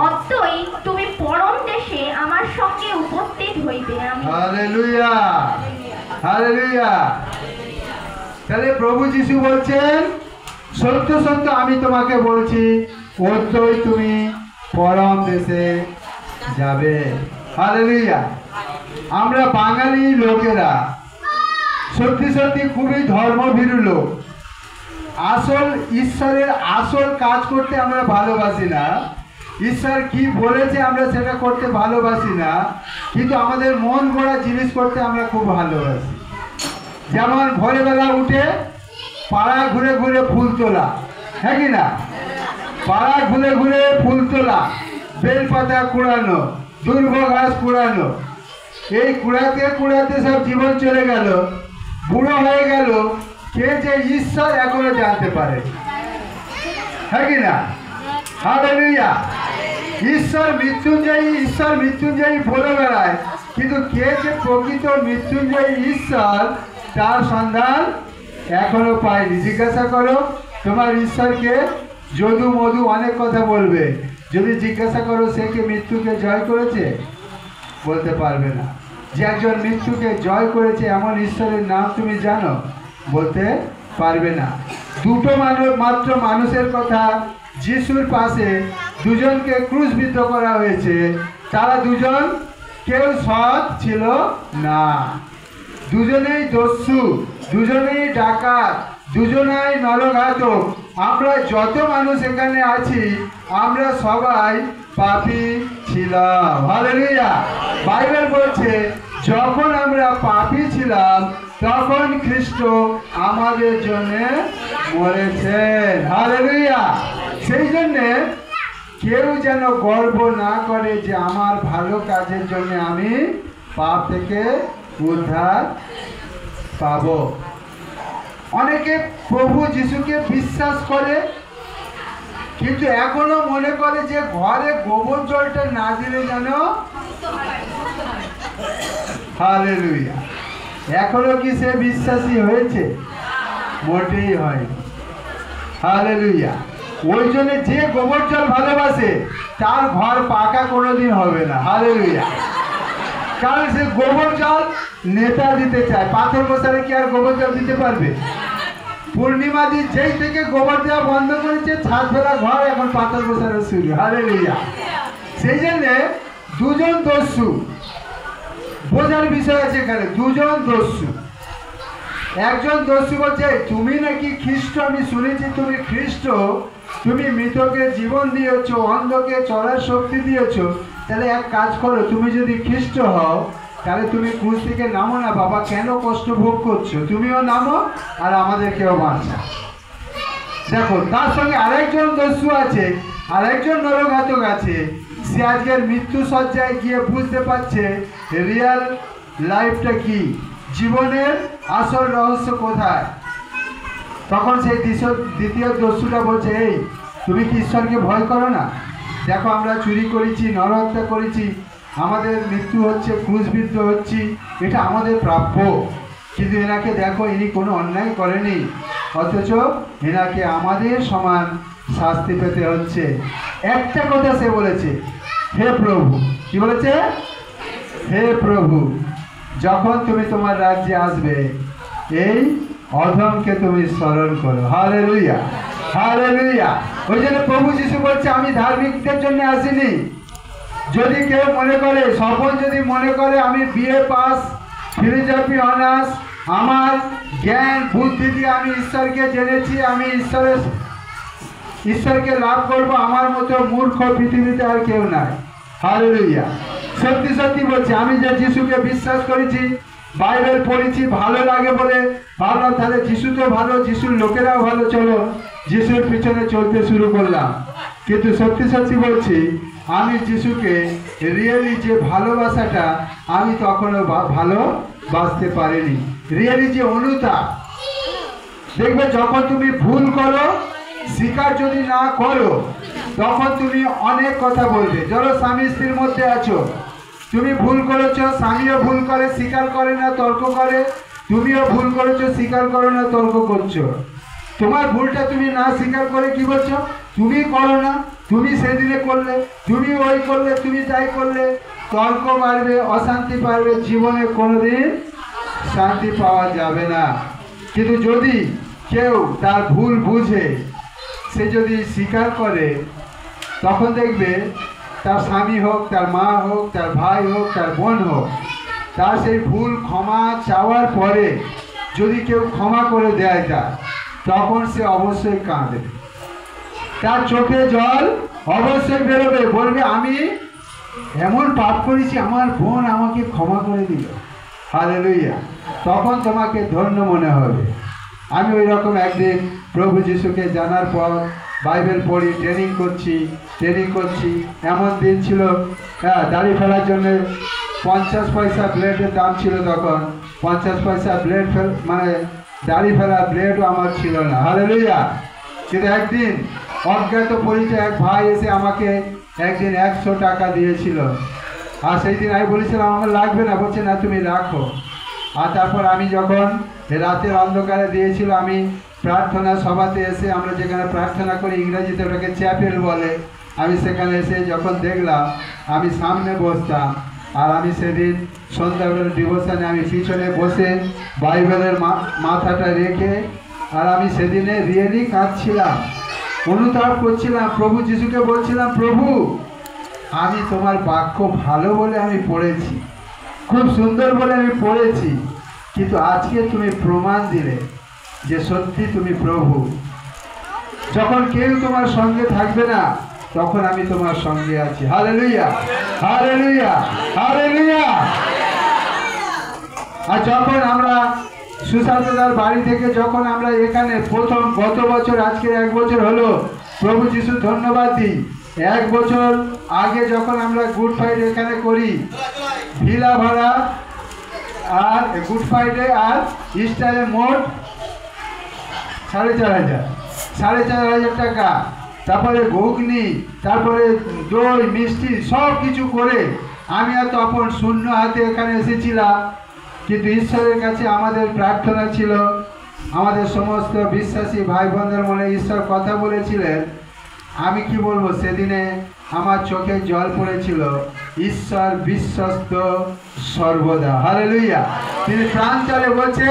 অতই তুমি পরম দেশে আমার সঙ্গে উপস্থিত হইবে। Hallelujah, hallelujah. তাহলে প্রভু যিশু বলছেন, সত্য সত্য আমি তোমাকে বলছি, অতই তুমি পরম দেশে যাবে। হালেলুয়া। আমরা বাঙালি লোকেরা সত্যি সত্যি খুবই ধর্মভীরু লোক। আসল ঈশ্বরের আসল কাজ করতে আমরা ভালোবাসি না, ঈশ্বর কি বলেছে আমরা সেটা করতে ভালোবাসি না, কিন্তু আমাদের মন গড়া জিনিস করতে আমরা খুব ভালোবাসি। যেমন ভোরবেলা উঠে পাড়া ঘুরে ঘুরে ফুল তোলা, হ্যাঁ কি না? পাড়া ঘুরে ঘুরে ফুল তোলা, বেলপাতা কুড়ানো, দুর্ভ ঘাস কুড়ানো, এই কুড়াতে কুড়াতে সব জীবন চলে গেল, বুড়ো হয়ে গেল, কে যে ঈশ্বর এখনো জানতে পারে, হ্যাঁ কি না? হালেলুয়া। ঈশ্বর মৃত্যুঞ্জয়ী বলে বেড়ায়, কিন্তু কে যে প্রকৃত মৃত্যুঞ্জয়ী ঈশ্বর তার সন্ধান এখনো পায়নি। জিজ্ঞাসা করো তোমার ঈশ্বরকে, যদু মধু অনেক কথা বলবে, যদি জিজ্ঞাসা করো সে কি মৃত্যুকে জয় করেছে, বলতে পারবে না। যে একজন মৃত্যুকে জয় করেছে এমন ঈশ্বরের নাম তুমি জানো, বলতে পারবে না। দুটো মাত্র মানুষের কথা যিশুর পাশে দুজনকে ক্রুশবিদ্ধ করা হয়েছে, তারা দুজন কেউ সৎ ছিল না, দুজনেই দস্যু, দুজনেই ডাকাত, দুজনেই নরঘাতক। আমরা যত মানুষ এখানে আছি আমরা সবাই পাপী ছিলাম। হালেলুয়া। বাইবেল বলছে যখন আমরা পাপী ছিলাম তখন খ্রিস্ট আমাদের জন্য মরেছেন। হালেলুয়া। সেই জন্যে কেউ যেন গর্ব না করে যে আমার ভালো কাজের জন্য আমি পাপ থেকে উদ্ধার পাব। অনেকে প্রভু যিশুকে বিশ্বাস করে, কিন্তু এখনো মনে করে যে ঘরে গোবর জলটা না দিলে যেন। হালেলুয়া। এখনো কি সে বিশ্বাসী হয়েছে? মোটেই হয়নি। হালেলুয়া। ওই জন্য যে গোবর জল ভালোবাসে তার ঘর পাকা কোনোদিন হবে না। হালেলুয়া। কারণ সে গোবর জল নেতা দিতে চায়। পাথর বসালে কি আর গোবর জল দিতে পারবে? পূর্ণিমা দিন যেই থেকে গোবর দেওয়া বন্ধ করেছে, ছাদ ফেলা ঘর এখন পাথর বসানো শুরু। হালেলুয়া। সেই জন্যে দুজন দস্যু, বোঝার বিষয় আছে এখানে, দুজন দস্যু। একজন দস্যু বলছে তুমি নাকি খ্রিস্ট, আমি শুনেছি তুমি খ্রিস্ট, তুমি মৃতকে জীবন দিয়েছ, অন্ধকে চলার শক্তি দিয়েছ, তাহলে এক কাজ করো, তুমি যদি খ্রিস্ট হও তাহলে তুমি ক্রুশ থেকে নামো না বাবা, কেন কষ্ট ভোগ করছো, তুমিও নামো আর আমাদেরকেও বাঁচাও। দেখো তার সঙ্গে আরেকজন দস্যু আছে, আরেকজন নরঘাতক আছে, সে আজকের মৃত্যু সজ্জায় গিয়ে বুঝতে পারছে রিয়াল লাইফটা কি, জীবনের আসল রহস্য কোথায়। তখন সেই দ্বিতীয় দস্যুটা বলছে এই তুমি কি ঈশ্বরকে ভয় করো না? দেখো আমরা চুরি করেছি, নরহত্যা করেছি, আমাদের মৃত্যু হচ্ছে, ক্রুশবিদ্ধ হচ্ছি, এটা আমাদের প্রাপ্য, কিন্তু এনাকে দেখো ইনি কোনো অন্যায় করেনি, অথচ এনাকে আমাদের সমান শাস্তি পেতে হচ্ছে। একটা কথা সে বলেছে, হে প্রভু, কি বলেছে? হে প্রভু, যখন তুমি তোমার রাজ্যে আসবে এই অধমকে তুমি স্মরণ করো। Hallelujah, hallelujah. ওই জন্য প্রভু যিশু বলছে আমি ধার্মিকদের জন্য আসিনি। যদি কেউ মনে করে, স্বপন যদি মনে করে আমি বিএ পাস, ফিলোসফি অনার্স, আমার জ্ঞান বুদ্ধি দিয়ে আমি ঈশ্বরকে জেনেছি, আমি ঈশ্বরকে লাভ করব, আমার মতো মূর্খ পৃথিবীতে আর কেউ নাই। হালেলুয়া। সত্যি সত্যি বলছি, আমি যে যিশুকে বিশ্বাস করেছি, বাইবেল পড়েছি, ভালো লাগে বলে ভাবলাম তাহলে যিশু তো ভালো, যিশুর লোকেরাও ভালো, চলো যিশুর পিছনে চলতে শুরু করলাম। কিন্তু সত্যি সত্যি বলছি, আমি যিশুকে রিয়েলি যে ভালোবাসাটা আমি তখনও ভালোবাসতে পারিনি। রিয়েলি যে অনুতাপ, দেখবে যখন তুমি ভুল করো, স্বীকার যদি না করো, তখন তুমি অনেক কথা বলবে। ধরো স্বামী স্ত্রীর মধ্যে আছো, তুমি ভুল করেছো, স্বামীও ভুল করে, স্বীকার করে না, তর্ক করে, তুমিও ভুল করেছো, স্বীকার করো না, তর্ক করছো। তোমার ভুলটা তুমি না স্বীকার করে কি বলছো? তুমি করো না, তুমি সেদিনে করলে, তুমি ওই করলে, তুমি তাই করলে, তর্ক বাড়বে, অশান্তি বাড়বে, জীবনে কোনোদিন শান্তি পাওয়া যাবে না। কিন্তু যদি কেউ তার ভুল বুঝে সে যদি স্বীকার করে, তখন দেখবে তার স্বামী হোক, তার মা হোক, তার ভাই হোক, তার বোন হোক, তার সেই ভুল ক্ষমা চাওয়ার পরে যদি কেউ ক্ষমা করে দেয় তার, তখন সে অবশ্যই কাঁদবে, তার চোখে জল অবশ্যই বেরোবে, বলবে আমি এমন পাপ করেছি, আমার বোন আমাকে ক্ষমা করে দিল, হালেলুয়া। তখন তোমাকে ধন্য মনে হবে। আমি ওই রকম একদিন প্রভু যিশুকে জানার পর বাইবেল পড়ি, ট্রেনিং করছি। এমন দিন ছিল, দাড়ি ফেলার জন্য 50 পয়সা ব্লেডের দাম ছিল তখন। 50 পয়সা ব্লেড মানে দাড়ি ফেলা ব্লেডও আমার ছিল না, হালেলুয়া। কিন্তু একদিন অজ্ঞাত পরিচয় এক ভাই এসে আমাকে একদিন 100 টাকা দিয়েছিল। আর সেই দিন আমি বলেছিলাম আমার লাগবে না, বলছে না তুমি রাখো। আর তারপর আমি যখন রাতের অন্ধকারে দিয়েছিল, আমি প্রার্থনা সভাতে এসে, আমরা যেখানে প্রার্থনা করি ইংরেজিতে ওটাকে চ্যাপেল বলে, আমি সেখানে এসে যখন দেখলাম আমি সামনে বসতাম, আর আমি সেদিন সন্ধ্যাবেলার ডিভোশনে আমি পিছনে বসে বাইবেলের মাথাটা রেখে, আর আমি সেদিনে রিয়েলি কাঁদছিলাম, অনুতাপ করছিলাম, প্রভু যিশুকে বলছিলাম, প্রভু আমি তোমার বাক্য ভালো বলে আমি পড়েছি, খুব সুন্দর বলে আমি পড়েছি, কিন্তু আজকে তুমি প্রমাণ দিলে যে সত্যি তুমি প্রভু। যখন কেউ তোমার সঙ্গে থাকবে না, তখন আমি তোমার সঙ্গে আছি, হালেলুয়া, হালেলুয়া, হালেলুয়া। আর যখন আমরা সুশান্তদার বাড়ি থেকে যখন আমরা এখানে প্রথম, গত বছর, আজকে 1 বছর হলো, প্রভু যিশু ধন্যবাদ দিই, 1 বছর আগে যখন আমরা গুড ফ্রাইডে এখানে করি, ভিলা ভাড়া আর গুড ফ্রাইডে আর ইস্টারে মোট 4,500 টাকা, তারপরে ঘুগনি, তারপরে দই মিষ্টি সব কিছু করে আমি আর তখন শূন্য হাতে এখানে এসেছিলাম। কিন্তু ঈশ্বরের কাছে আমাদের প্রার্থনা ছিল, আমাদের সমস্ত বিশ্বাসী ভাই বোনদের মনে ঈশ্বর কথা বলেছিলেন। আমি কি বলবো, সেদিনে আমার চোখে জল পড়েছিল। ঈশ্বর বিশ্বস্ত সর্বদা, হালেলুয়া। তিনি প্রাণ চালে বলছে